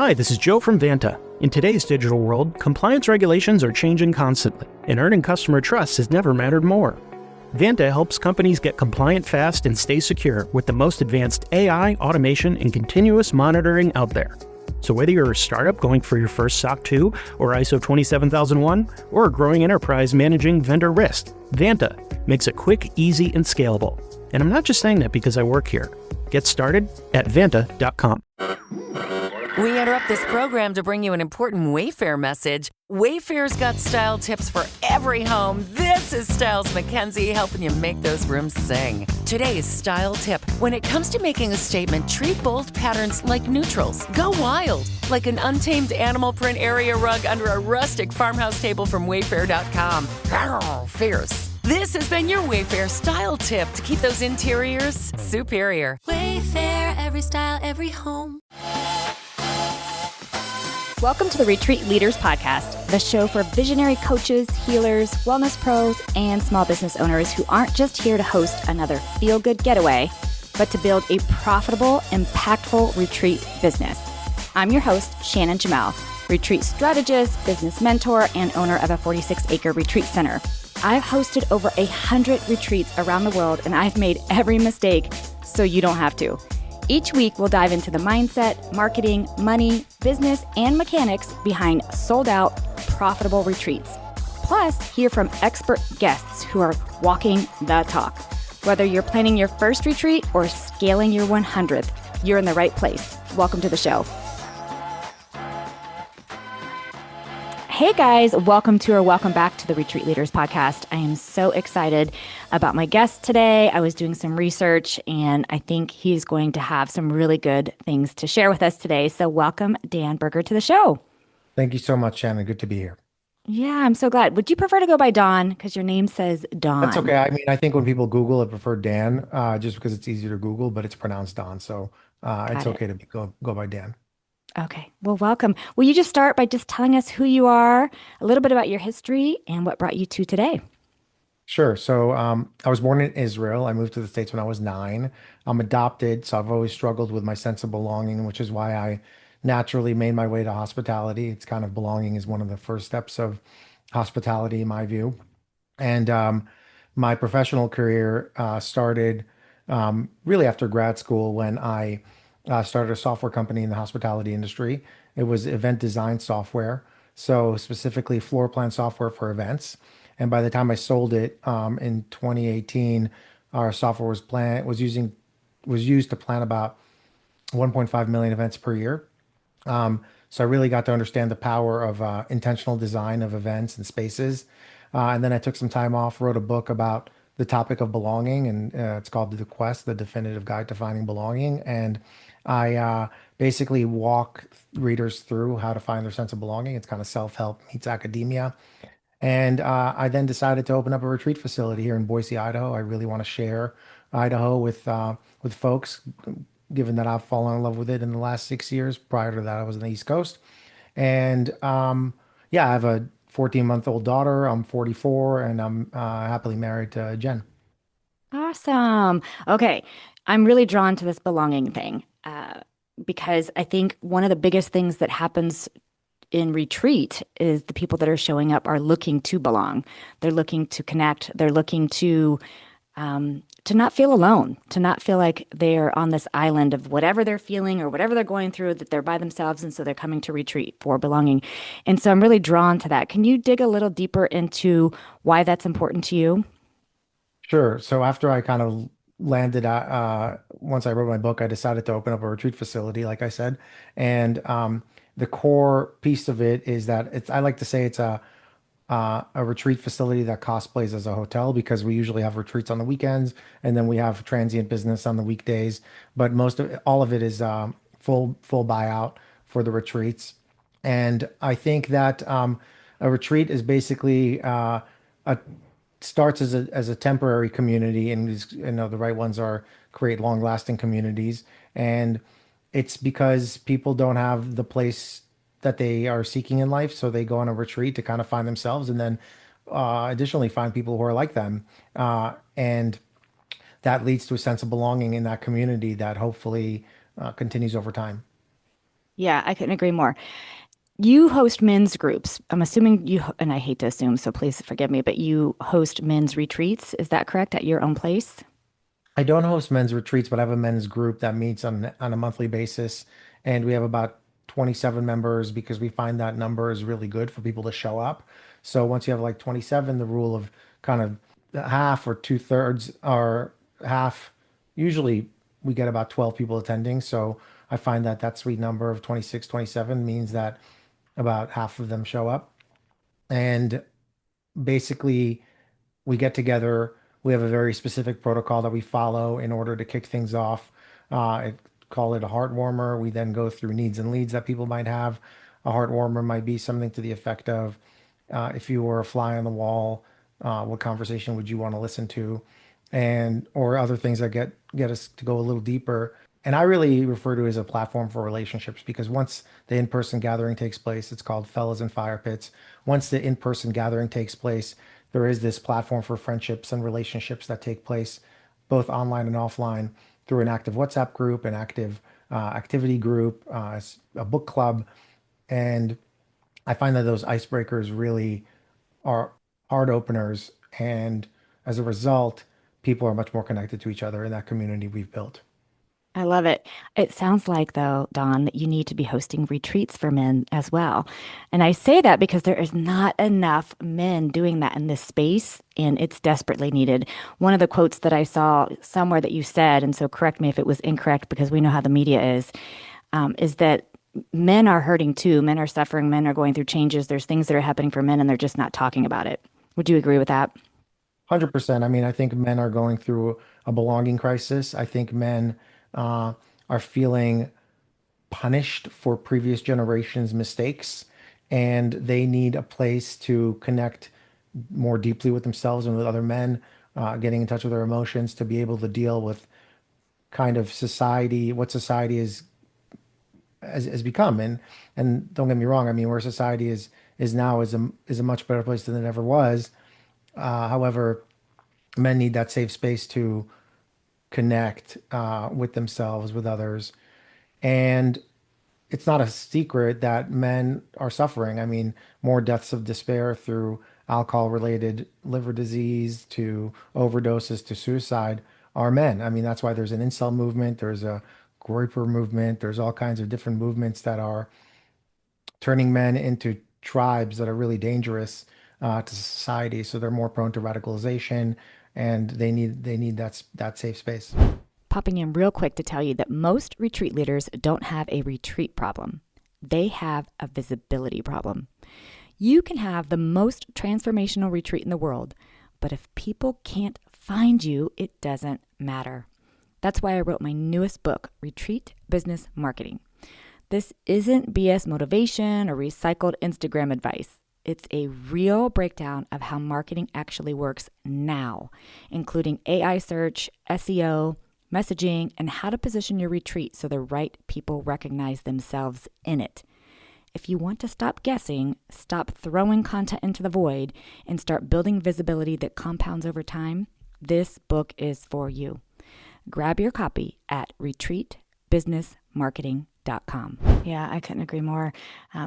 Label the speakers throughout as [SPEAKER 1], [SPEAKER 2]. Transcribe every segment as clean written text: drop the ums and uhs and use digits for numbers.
[SPEAKER 1] Hi, this is Joe from Vanta. In today's digital world, compliance regulations are changing constantly, and earning customer trust has never mattered more. Vanta helps companies get compliant fast and stay secure with the most advanced AI, automation, and continuous monitoring out there. So whether you're a startup going for your first SOC 2 or ISO 27001, or a growing enterprise managing vendor risk, Vanta makes it quick, easy, and scalable. And I'm not just saying that because I work here. Get started at Vanta.com.
[SPEAKER 2] We interrupt this program to bring you an important Wayfair message. Wayfair's got style tips for every home. This is Styles McKenzie helping you make those rooms sing. Today's style tip. When it comes to making a statement, treat bold patterns like neutrals. Go wild, like an untamed animal print area rug under a rustic farmhouse table from Wayfair.com. Arr, fierce. This has been your Wayfair style tip to keep those interiors superior.
[SPEAKER 3] Wayfair, every style, every home.
[SPEAKER 4] Welcome to the Retreat Leaders Podcast, the show for visionary coaches, healers, wellness pros, and small business owners who aren't just here to host another feel-good getaway, but to build a profitable, impactful retreat business. I'm your host, Shannon Jamal, retreat strategist, business mentor, and owner of a 46-acre retreat center. I've hosted over 100 retreats around the world, and I've made every mistake so you don't have to. Each week, we'll dive into the mindset, marketing, money, business, and mechanics behind sold-out, profitable retreats. Plus, hear from expert guests who are walking the talk. Whether you're planning your first retreat or scaling your 100th, you're in the right place. Welcome to the show. Hey guys, welcome back to the Retreat Leaders Podcast. I am so excited about my guest today. I was doing some research and I think he's going to have some really good things to share with us today. So welcome Dan Berger to the show.
[SPEAKER 5] Thank you so much, Shannon. Good to be here.
[SPEAKER 4] Yeah, I'm so glad. Would you prefer to go by Don? Because your name says Don.
[SPEAKER 5] That's okay. I mean, I think when people Google, I prefer Dan, just because it's easier to Google, but it's pronounced Don. So it's okay to go by Dan.
[SPEAKER 4] Okay. Well, welcome. Will you just start by just telling us who you are, a little bit about your history, and what brought you to today?
[SPEAKER 5] Sure. So I was born in Israel. I moved to the States when I was 9. I'm adopted, so I've always struggled with my sense of belonging, which is why I naturally made my way to hospitality. It's kind of belonging is one of the first steps of hospitality, in my view. And my professional career started really after grad school when I started a software company in the hospitality industry. It was event design software, so specifically floor plan software for events. And by the time I sold it in 2018, our software was used to plan about 1.5 million events per year. So I really got to understand the power of intentional design of events and spaces. And then I took some time off, wrote a book about the topic of belonging, and it's called The Quest, The Definitive Guide to Finding Belonging. And I basically walk readers through how to find their sense of belonging. It's kind of self-help meets academia. And I then decided to open up a retreat facility here in Boise, Idaho. I really want to share Idaho with folks, given that I've fallen in love with it in the last 6 years. Prior to that, I was on the East Coast. And yeah, I have a 14-month-old daughter. I'm 44, and I'm happily married to Jen.
[SPEAKER 4] Awesome. Okay. I'm really drawn to this belonging thing because I think one of the biggest things that happens in retreat is the people that are showing up are looking to belong. They're looking to connect. They're looking to not feel alone, to not feel like they're on this island of whatever they're feeling or whatever they're going through, that they're by themselves. And so they're coming to retreat for belonging. And so I'm really drawn to that. Can you dig a little deeper into why that's important to you?
[SPEAKER 5] Sure. So after I kind of landed once I wrote my book, I decided to open up a retreat facility, like I said. And the core piece of it is that I like to say it's a retreat facility that cosplays as a hotel, because we usually have retreats on the weekends and then we have transient business on the weekdays. But all of it is full buyout for the retreats. And I think that a retreat is basically starts as a temporary community, and the right ones are create long lasting communities. And it's because people don't have the place that they are seeking in life, so they go on a retreat to kind of find themselves, and then additionally find people who are like them, and that leads to a sense of belonging in that community that hopefully continues over time.
[SPEAKER 4] Yeah, I couldn't agree more. You host men's groups. I'm assuming and I hate to assume, so please forgive me, but you host men's retreats. Is that correct at your own place?
[SPEAKER 5] I don't host men's retreats, but I have a men's group that meets on a monthly basis, and we have about 27 members because we find that number is really good for people to show up. So once you have like 27, the rule of kind of half or two-thirds or half, usually we get about 12 people attending. So I find that that sweet number of 26, 27 means that about half of them show up. And basically, we get together. We have a very specific protocol that we follow in order to kick things off. Call it a heart warmer. We then go through needs and leads that people might have. A heart warmer might be something to the effect of, if you were a fly on the wall, what conversation would you want to listen to? And or other things that get us to go a little deeper. And I really refer to it as a platform for relationships because once the in-person gathering takes place, it's called Fellas and Fire Pits. Once the in-person gathering takes place, there is this platform for friendships and relationships that take place both online and offline through an active WhatsApp group, an active activity group, a book club. And I find that those icebreakers really are hard openers. And as a result, people are much more connected to each other in that community we've built.
[SPEAKER 4] I love it. It sounds like, though, Don, that you need to be hosting retreats for men as well. And I say that because there is not enough men doing that in this space, and it's desperately needed. One of the quotes that I saw somewhere that you said, and so correct me if it was incorrect because we know how the media is that men are hurting too. Men are suffering. Men are going through changes. There's things that are happening for men, and they're just not talking about it. Would you agree with that?
[SPEAKER 5] 100%. I mean, I think men are going through a belonging crisis. I think men uh, are feeling punished for previous generations' mistakes, and they need a place to connect more deeply with themselves and with other men, getting in touch with their emotions to be able to deal with kind of society, what society has become. And don't get me wrong, I mean, where society is now is a much better place than it ever was. However, men need that safe space to connect with themselves, with others. And it's not a secret that men are suffering. I mean, more deaths of despair through alcohol-related liver disease to overdoses to suicide are men. I mean, that's why there's an incel movement, there's a groyper movement, there's all kinds of different movements that are turning men into tribes that are really dangerous to society. So they're more prone to radicalization, and they need that safe space.
[SPEAKER 4] Popping in real quick to tell you that most retreat leaders don't have a retreat problem. They have a visibility problem. You can have the most transformational retreat in the world, but if people can't find you, it doesn't matter. That's why I wrote my newest book, Retreat Business Marketing. This isn't BS motivation or recycled Instagram advice. It's a real breakdown of how marketing actually works now, including AI search, SEO, messaging, and how to position your retreat so the right people recognize themselves in it. If you want to stop guessing, stop throwing content into the void, and start building visibility that compounds over time, this book is for you. Grab your copy at retreatbusinessmarketing.com. Yeah, I couldn't agree more.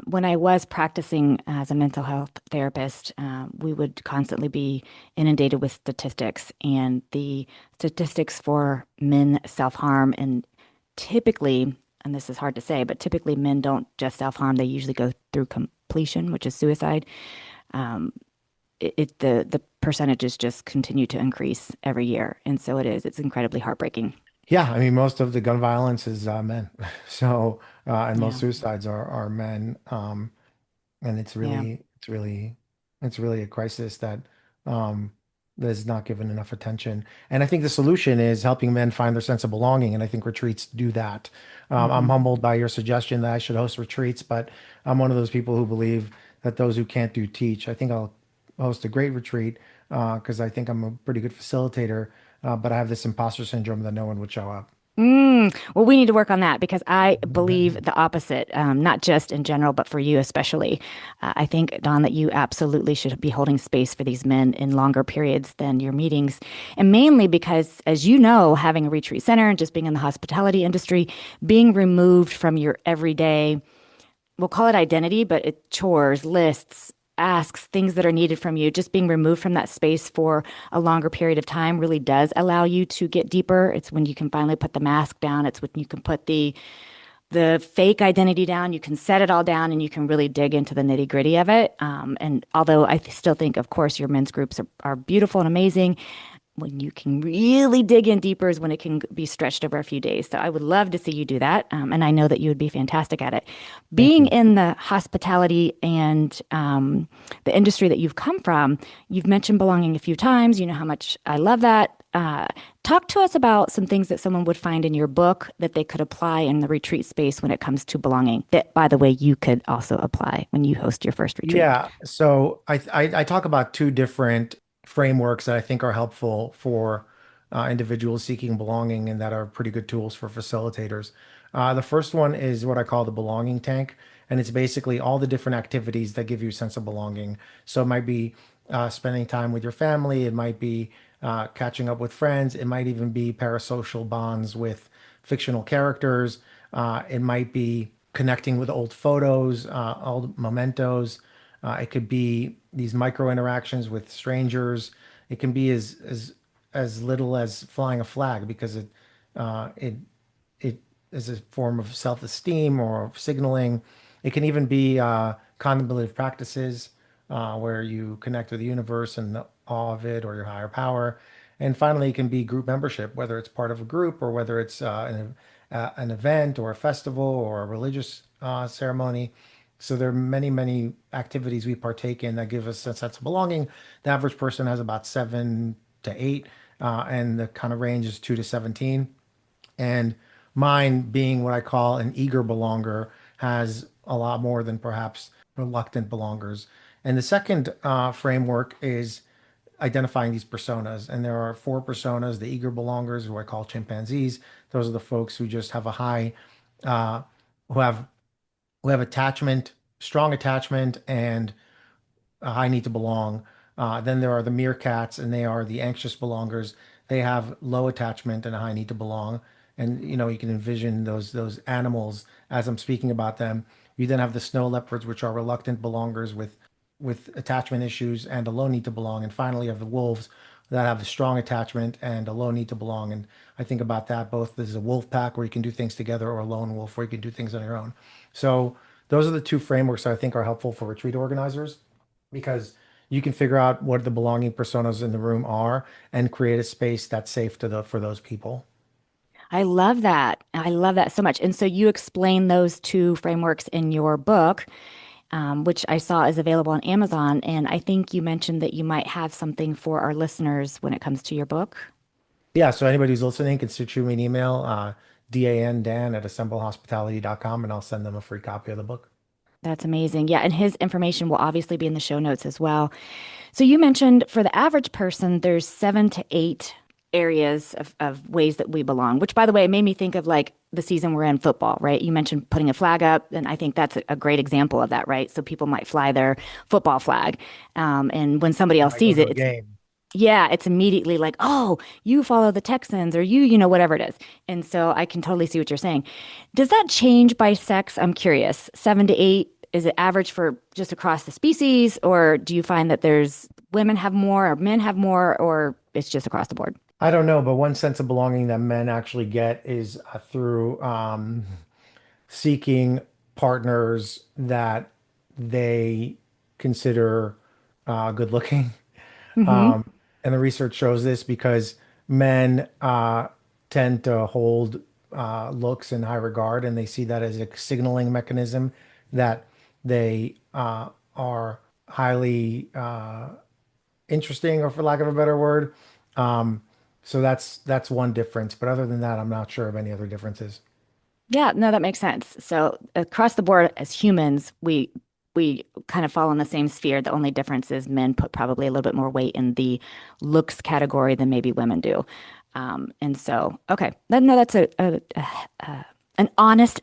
[SPEAKER 4] When I was practicing as a mental health therapist, we would constantly be inundated with statistics, and the statistics for men self-harm, and typically, and this is hard to say, but typically men don't just self-harm, they usually go through completion, which is suicide. Um, the percentages just continue to increase every year. And so it's incredibly heartbreaking.
[SPEAKER 5] Yeah, I mean, most of the gun violence is men. So, and most
[SPEAKER 4] Yeah.
[SPEAKER 5] suicides are men. And
[SPEAKER 4] Yeah.
[SPEAKER 5] it's really a crisis um, that is not given enough attention. And I think the solution is helping men find their sense of belonging. And I think retreats do that. I'm
[SPEAKER 4] Hmm.
[SPEAKER 5] humbled by your suggestion that I should host retreats, but I'm one of those people who believe that those who can't do teach. I think I'll host a great retreat because I think I'm a pretty good facilitator, but I have this imposter syndrome that no one would show up.
[SPEAKER 4] Well, we need to work on that because I believe the opposite, not just in general, but for you especially. I think, Don, that you absolutely should be holding space for these men in longer periods than your meetings. And mainly because, as you know, having a retreat center and just being in the hospitality industry, being removed from your everyday, we'll call it identity, but it chores, lists, asks, things that are needed from you, just being removed from that space for a longer period of time really does allow you to get deeper. It's when you can finally put the mask down. It's when you can put the fake identity down. You can set it all down and you can really dig into the nitty gritty of it. And although I still think, of course, your men's groups are beautiful and amazing, when you can really dig in deeper is when it can be stretched over a few days. So I would love to see you do that. And I know that you would be fantastic at it.
[SPEAKER 5] Thank
[SPEAKER 4] Being
[SPEAKER 5] you.
[SPEAKER 4] in the hospitality and the industry that you've come from, you've mentioned belonging a few times. You know how much I love that. Talk to us about some things that someone would find in your book that they could apply in the retreat space when it comes to belonging. That, by the way, you could also apply when you host your first retreat.
[SPEAKER 5] Yeah, so I talk about two different frameworks that I think are helpful for individuals seeking belonging and that are pretty good tools for facilitators. The first one is what I call the belonging tank, and it's basically all the different activities that give you a sense of belonging. So it might be spending time with your family, it might be catching up with friends, it might even be parasocial bonds with fictional characters, it might be connecting with old photos, old mementos. It could be these micro interactions with strangers. It can be as little as flying a flag because it is a form of self-esteem or signaling. It can even be contemplative practices where you connect with the universe and the awe of it or your higher power. And finally, it can be group membership, whether it's part of a group or whether it's an event or a festival or a religious ceremony. So there are many, many activities we partake in that give us a sense of belonging. The average person has about 7 to 8, and the kind of range is 2 to 17. And mine, being what I call an eager belonger, has a lot more than perhaps reluctant belongers. And the second framework is identifying these personas. And there are 4 personas: the eager belongers, who I call chimpanzees. Those are the folks who just have a high, uh, who have attachment, strong attachment, and a high need to belong. Then there are the meerkats, and they are the anxious belongers. They have low attachment and a high need to belong. And you can envision those animals as I'm speaking about them. You then have the snow leopards, which are reluctant belongers with attachment issues and a low need to belong. And finally, you have the wolves that have a strong attachment and a low need to belong. And I think about that both as a wolf pack where you can do things together, or a lone wolf where you can do things on your own. So those are the two frameworks that I think are helpful for retreat organizers, because you can figure out what the belonging personas in the room are and create a space that's safe for those people.
[SPEAKER 4] I love that. I love that so much. And so you explain those two frameworks in your book, which I saw is available on Amazon. And I think you mentioned that you might have something for our listeners when it comes to your book.
[SPEAKER 5] Yeah, so anybody who's listening can shoot me an email, Dan at assemblehospitality.com, and I'll send them a free copy of the book.
[SPEAKER 4] That's amazing. Yeah. And his information will obviously be in the show notes as well. So you mentioned for the average person, there's 7 to 8 areas of ways that we belong, which, by the way, made me think of like the season we're in, football, right? You mentioned putting a flag up, and I think that's a great example of that, right? So people might fly their football flag. And when somebody
[SPEAKER 5] When
[SPEAKER 4] else
[SPEAKER 5] I go
[SPEAKER 4] sees
[SPEAKER 5] to
[SPEAKER 4] it,
[SPEAKER 5] a game.
[SPEAKER 4] yeah, it's immediately like, oh, you follow the Texans or whatever it is. And so I can totally see what you're saying. Does that change by sex? I'm curious. 7 to 8, is it average for just across the species? Or do you find that there's women have more or men have more, or it's just across the board?
[SPEAKER 5] I don't know, but one sense of belonging that men actually get is through seeking partners that they consider good looking.
[SPEAKER 4] Mm-hmm.
[SPEAKER 5] And the research shows this because men tend to hold looks in high regard, and they see that as a signaling mechanism that they are highly interesting, or for lack of a better word. Um, so that's one difference. But other than that, I'm not sure of any other differences.
[SPEAKER 4] Yeah, no, that makes sense. So across the board, as humans, we kind of fall in the same sphere. The only difference is men put probably a little bit more weight in the looks category than maybe women do. And so, okay, no, that's an honest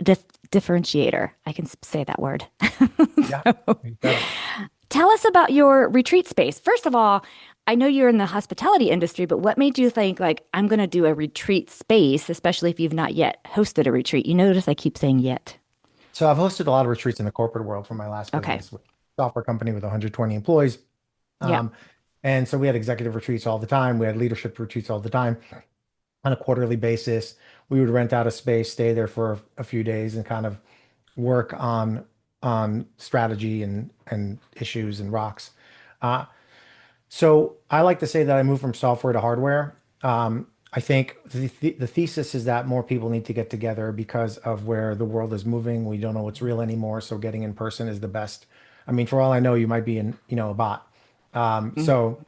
[SPEAKER 4] differentiator. I can say that word.
[SPEAKER 5] Yeah,
[SPEAKER 4] So,
[SPEAKER 5] you said it.
[SPEAKER 4] tell us about your retreat space. First of all, I know you're in the hospitality industry, but what made you think like I'm going to do a retreat space, especially if you've not yet hosted a retreat? You notice I keep saying yet.
[SPEAKER 5] So I've hosted a lot of retreats in the corporate world for my last
[SPEAKER 4] Okay.
[SPEAKER 5] business, with a software company with 120 employees.
[SPEAKER 4] Yep.
[SPEAKER 5] Um, and so we had executive retreats all the time. We had leadership retreats all the time on a quarterly basis. We would rent out a space, stay there for a few days, and kind of work on strategy and issues and rocks. Uh, so I like to say that I moved from software to hardware. I think the thesis is that more people need to get together because of where the world is moving. We don't know what's real anymore, so getting in person is the best. I mean, for all I know, you might be in, a bot.
[SPEAKER 4] Mm,
[SPEAKER 5] So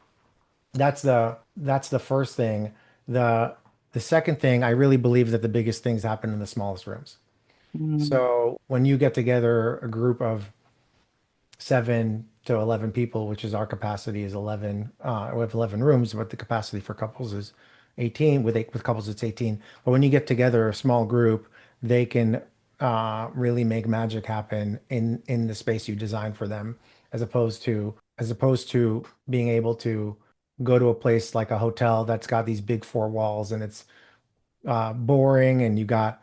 [SPEAKER 5] that's the first thing. The second thing, I really believe that the biggest things happen in the smallest rooms.
[SPEAKER 4] mm,
[SPEAKER 5] So when you get together a group of 7 to 11 people, which is our capacity is 11. We have 11 rooms, but the capacity for couples is 18. With couples, it's 18. But when you get together a small group, they can really make magic happen in the space you design for them, as opposed to being able to go to a place like a hotel that's got these big four walls and it's boring, and you got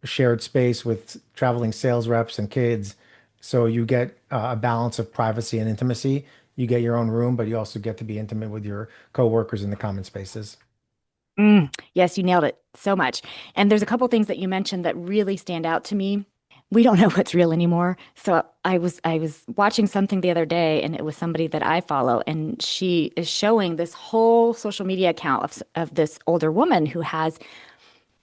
[SPEAKER 5] a shared space with traveling sales reps and kids. So you get a balance of privacy and intimacy. You get your own room, but you also get to be intimate with your coworkers in the common spaces.
[SPEAKER 4] Yes, you nailed it so much. And there's a couple things that you mentioned that really stand out to me. We don't know what's real anymore. So I was watching something the other day, and it was somebody that I follow, and she is showing this whole social media account of this older woman who has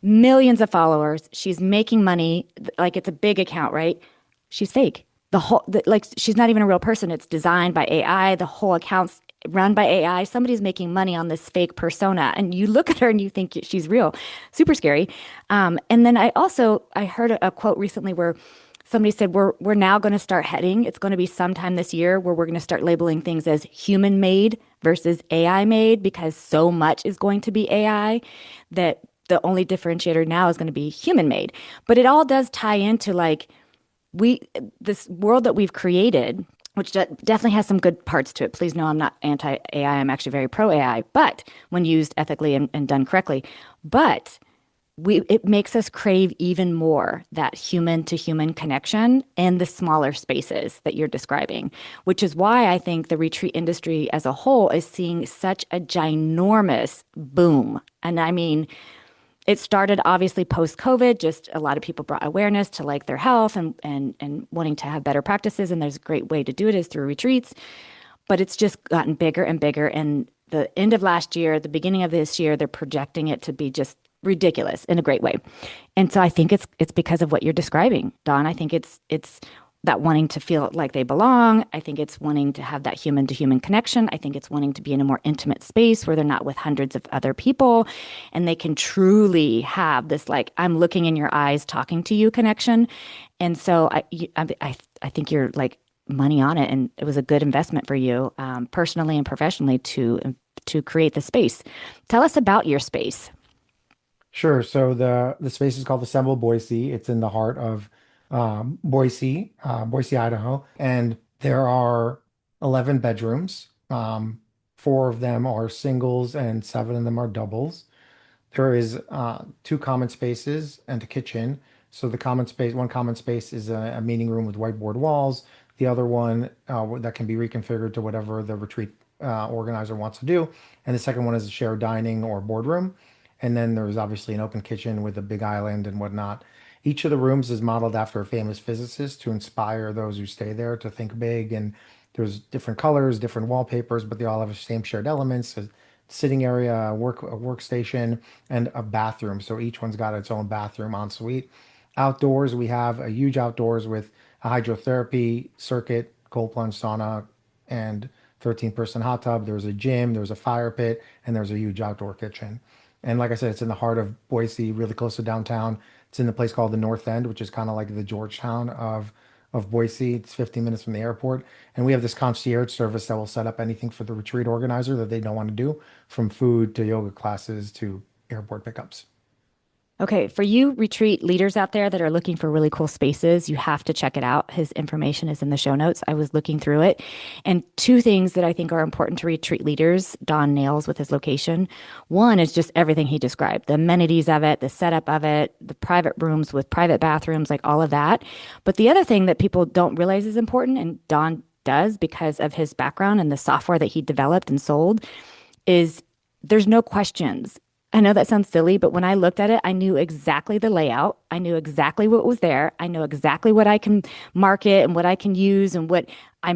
[SPEAKER 4] millions of followers. She's making money, like it's a big account, right? She's fake. Like she's not even a real person. It's designed by AI. The whole account's run by AI. Somebody's making money on this fake persona, and you look at her and you think she's real. Super scary. And then I heard a quote recently where somebody said we're now going to start heading. It's going to be sometime this year where we're going to start labeling things as human made versus AI made because so much is going to be AI that the only differentiator now is going to be human made. But it all does tie into like we this world that we've created, which definitely has some good parts to it. Please know I'm not anti AI. I'm actually very pro AI, but when used ethically and done correctly. But it makes us crave even more that human to human connection in the smaller spaces that you're describing, which is why I think the retreat industry as a whole is seeing such a ginormous boom. And I mean, it started obviously post COVID, just a lot of people brought awareness to like their health and wanting to have better practices. And there's a great way to do it is through retreats. But it's just gotten bigger and bigger. And the end of last year, the beginning of this year, they're projecting it to be just ridiculous in a great way. And so I think it's because of what you're describing, Don. I think it's that wanting to feel like they belong. I think it's wanting to have that human to human connection. I think it's wanting to be in a more intimate space where they're not with hundreds of other people and they can truly have this like I'm looking in your eyes talking to you connection. And so I think you're like money on it, and it was a good investment for you personally and professionally to create the space. Tell us about your space.
[SPEAKER 5] Sure. So the space is called Assemble Boise. It's in the heart of Boise, Idaho, and there are 11 bedrooms. Four of them are singles, and seven of them are doubles. There is two common spaces and a kitchen. So one common space is a meeting room with whiteboard walls. The other one that can be reconfigured to whatever the retreat organizer wants to do. And the second one is a shared dining or boardroom. And then there's obviously an open kitchen with a big island and whatnot. Each of the rooms is modeled after a famous physicist to inspire those who stay there to think big. And there's different colors, different wallpapers, but they all have the same shared elements: a sitting area, a workstation, and a bathroom. So each one's got its own bathroom en suite. Outdoors, we have a huge outdoors with a hydrotherapy circuit, cold plunge sauna, and 13-person hot tub. There's a gym, there's a fire pit, and there's a huge outdoor kitchen. And like I said, it's in the heart of Boise, really close to downtown. It's in a place called the North End, which is kind of like the Georgetown of Boise. It's 15 minutes from the airport. And we have this concierge service that will set up anything for the retreat organizer that they don't want to do, from food to yoga classes to airport pickups.
[SPEAKER 4] Okay, for you retreat leaders out there that are looking for really cool spaces, you have to check it out. His information is in the show notes. I was looking through it. And two things that I think are important to retreat leaders, Don nails with his location. One is just everything he described, the amenities of it, the setup of it, the private rooms with private bathrooms, like all of that. But the other thing that people don't realize is important, and Don does because of his background and the software that he developed and sold, is there's no questions. I know that sounds silly, but when I looked at it, I knew exactly the layout. I knew exactly what was there. I know exactly what I can market and what I can use and what I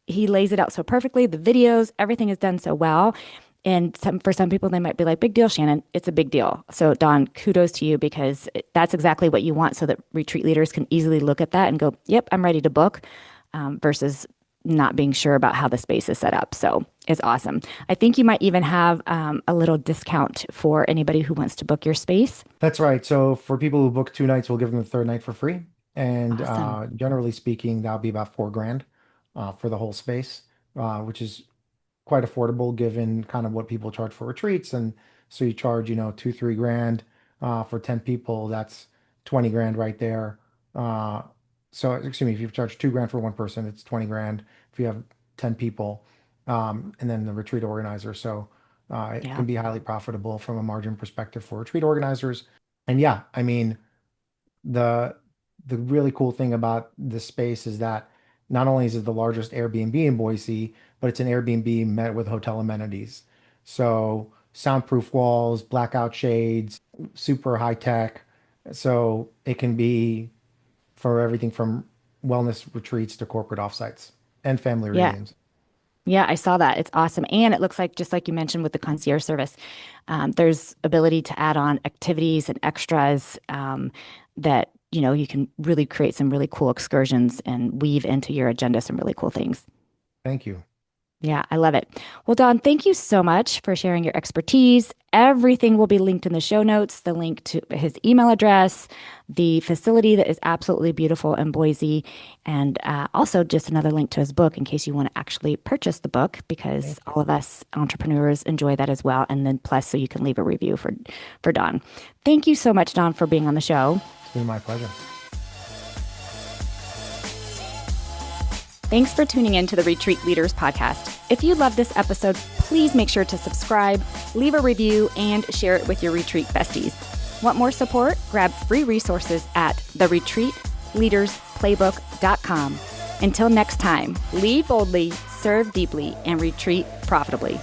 [SPEAKER 4] he lays it out so perfectly. The videos, everything is done so well. And for some people, they might be like, big deal, Shannon. It's a big deal. So Don, kudos to you because that's exactly what you want so that retreat leaders can easily look at that and go, yep, I'm ready to book versus not being sure about how the space is set up. So it's awesome. I think you might even have a little discount for anybody who wants to book your space.
[SPEAKER 5] That's right. So for people who book 2 nights, we'll give them the third night for free. And
[SPEAKER 4] Awesome.
[SPEAKER 5] generally speaking, that'll be about $4,000 for the whole space, which is quite affordable given kind of what people charge for retreats. And so you charge, $2, $3,000 for 10 people. That's $20,000 right there. So excuse me, if you charge $2,000 for one person, it's $20,000 if you have 10 people, and then the retreat organizer. So it
[SPEAKER 4] Yeah.
[SPEAKER 5] can be highly profitable from a margin perspective for retreat organizers. And yeah, I mean, the the really cool thing about this space is that not only is it the largest Airbnb in Boise, but it's an Airbnb met with hotel amenities. So soundproof walls, blackout shades, super high tech. So it can be for everything from wellness retreats to corporate offsites and family
[SPEAKER 4] Yeah.
[SPEAKER 5] reunions.
[SPEAKER 4] Yeah, I saw that. It's awesome. And it looks like, just like you mentioned with the concierge service, there's ability to add on activities and extras that, you can really create some really cool excursions and weave into your agenda some really cool things.
[SPEAKER 5] Thank you.
[SPEAKER 4] Yeah, I love it. Well, Don, thank you so much for sharing your expertise. Everything will be linked in the show notes, the link to his email address, the facility that is absolutely beautiful in Boise, and also just another link to his book in case you want to actually purchase the book, because all of us entrepreneurs enjoy that as well. And then plus, so you can leave a review for Don. Thank you so much, Don, for being on the show.
[SPEAKER 5] It's been my pleasure.
[SPEAKER 4] Thanks for tuning in to the Retreat Leaders Podcast. If you love this episode, please make sure to subscribe, leave a review, and share it with your retreat besties. Want more support? Grab free resources at theretreatleadersplaybook.com. Until next time, lead boldly, serve deeply, and retreat profitably.